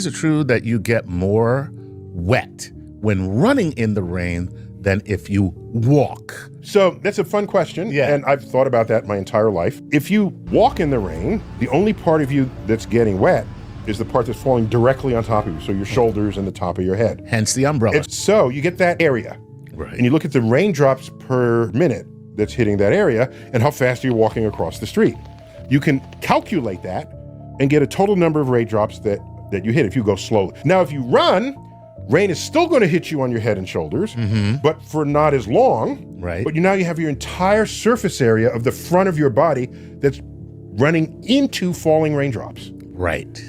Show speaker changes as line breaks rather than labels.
Is it true that you get more wet when running in the rain than if you walk?
So that's a fun question, and I've thought about that my entire life. If you walk in the rain, the only part of you that's getting wet is the part that's falling directly on top of you, so your shoulders and the top of your head.
Hence the umbrella.
So you get that area,
Right.
and you look at the raindrops per minute that's hitting that area and how fast you're walking across the street. You can calculate that and get a total number of raindrops that you hit if you go slowly. Now, if you run, rain is still going to hit you on your head and shoulders, but for not as long.
Right.
But now you have your entire surface area of the front of your body that's running into falling raindrops.
Right.